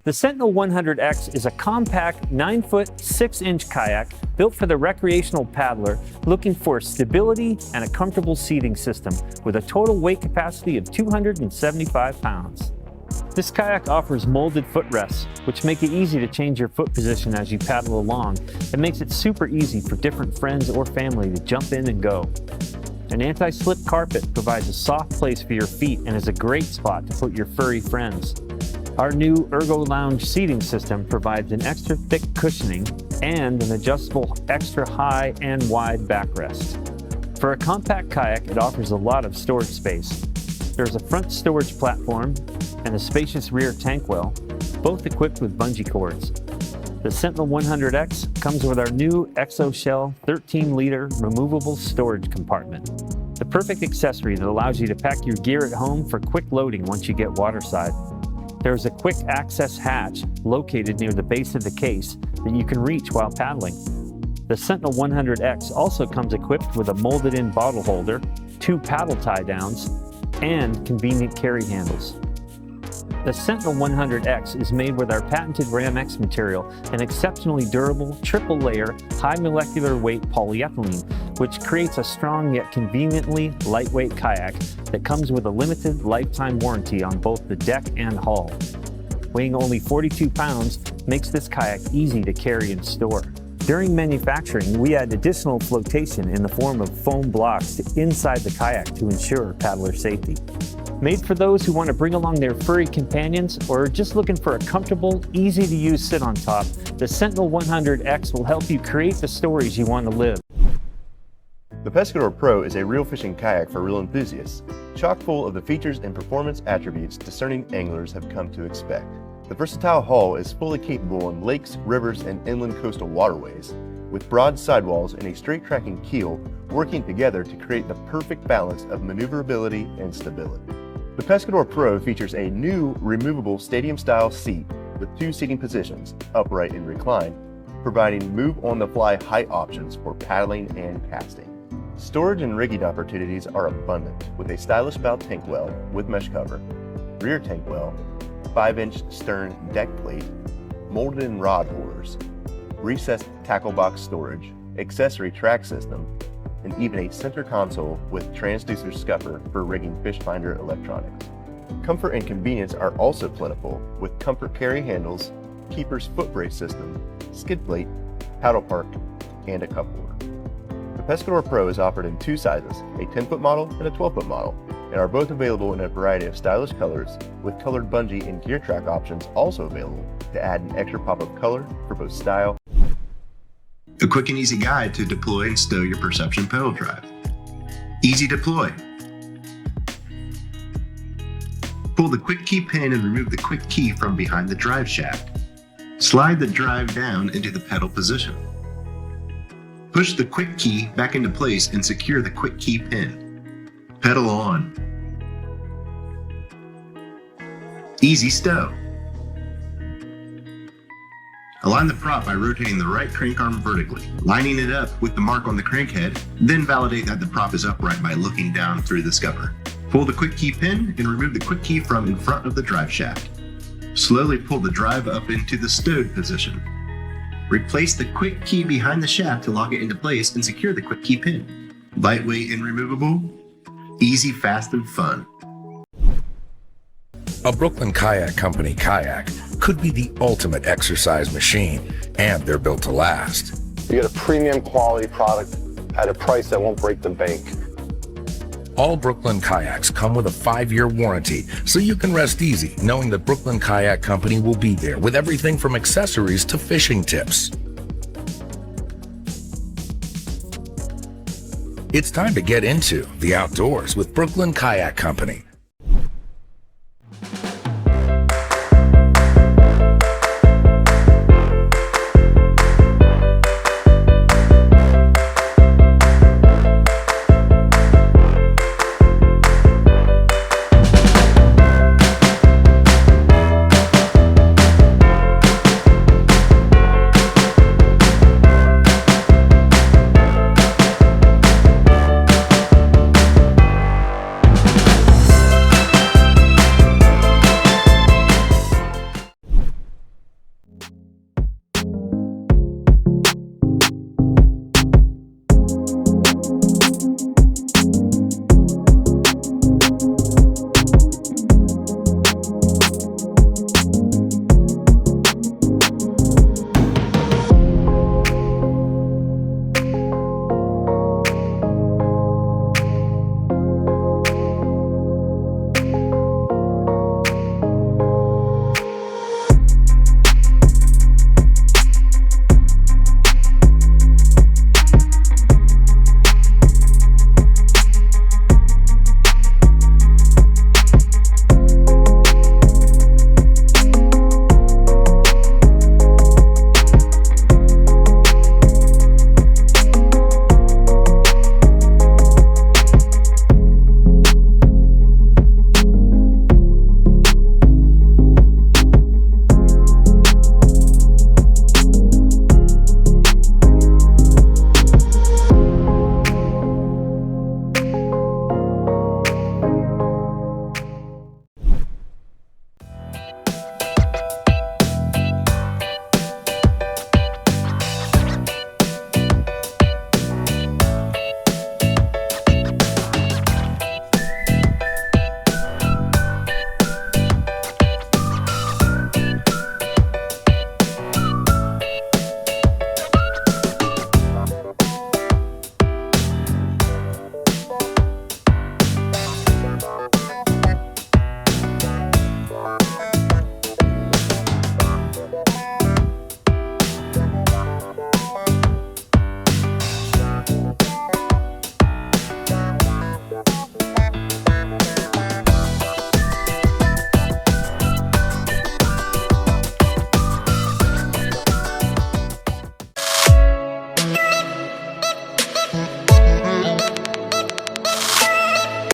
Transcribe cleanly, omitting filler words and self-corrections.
The Sentinel 100X is a compact 9-foot, 6-inch kayak built for the recreational paddler looking for stability and a comfortable seating system with a total weight capacity of 275 pounds. This kayak offers molded footrests, which make it easy to change your foot position as you paddle along. It makes it super easy for different friends or family to jump in and go. An anti-slip carpet provides a soft place for your feet and is a great spot to put your furry friends. Our new Ergo Lounge seating system provides an extra thick cushioning and an adjustable extra high and wide backrest. For a compact kayak, it offers a lot of storage space. There's a front storage platform and a spacious rear tank well, both equipped with bungee cords. The Sentinel 100X comes with our new ExoShell 13-liter removable storage compartment, the perfect accessory that allows you to pack your gear at home for quick loading once you get waterside. There's a quick access hatch located near the base of the case that you can reach while paddling. The Sentinel 100X also comes equipped with a molded-in bottle holder, 2 paddle tie-downs, and convenient carry handles. The Sentinel 100X is made with our patented Ram-X material, an exceptionally durable, triple-layer, high molecular weight polyethylene, which creates a strong yet conveniently lightweight kayak that comes with a limited lifetime warranty on both the deck and hull. Weighing only 42 pounds makes this kayak easy to carry and store. During manufacturing, we add additional flotation in the form of foam blocks inside the kayak to ensure paddler safety. Made for those who want to bring along their furry companions or are just looking for a comfortable, easy-to-use sit-on top, the Sentinel 100X will help you create the stories you want to live. The Pescador Pro is a reel fishing kayak for reel enthusiasts, chock full of the features and performance attributes discerning anglers have come to expect. The versatile hull is fully capable in lakes, rivers, and inland coastal waterways, with broad sidewalls and a straight tracking keel working together to create the perfect balance of maneuverability and stability. The Pescador Pro features a new removable stadium-style seat with 2 seating positions, upright and recline, providing move-on-the-fly height options for paddling and casting. Storage and rigging opportunities are abundant, with a stylish bow tank well with mesh cover, rear tank well, 5-inch stern deck plate, molded-in rod holders, recessed tackle box storage, accessory track system, and even a center console with transducer scupper for rigging fish finder electronics. Comfort and convenience are also plentiful with comfort carry handles, keeper's foot brace system, skid plate, paddle park, and a cup holder. The Pescador Pro is offered in 2 sizes, a 10-foot model and a 12-foot model, and are both available in a variety of stylish colors, with colored bungee and gear track options also available to add an extra pop of color for both style. A quick and easy guide to deploy and stow your Perception pedal drive. Easy deploy. Pull the quick key pin and remove the quick key from behind the drive shaft. Slide the drive down into the pedal position. Push the quick key back into place and secure the quick key pin. Pedal on. Easy stow. Align the prop by rotating the right crank arm vertically, lining it up with the mark on the crankhead, then validate that the prop is upright by looking down through the scupper. Pull the quick key pin and remove the quick key from in front of the drive shaft. Slowly pull the drive up into the stowed position. Replace the quick key behind the shaft to lock it into place and secure the quick key pin. Lightweight and removable, easy, fast, and fun. A Brooklyn Kayak Company kayak could be the ultimate exercise machine, and they're built to last. You get a premium quality product at a price that won't break the bank. All Brooklyn kayaks come with a 5-year warranty, so you can rest easy knowing that Brooklyn Kayak Company will be there with everything from accessories to fishing tips. It's time to get into the outdoors with Brooklyn Kayak Company.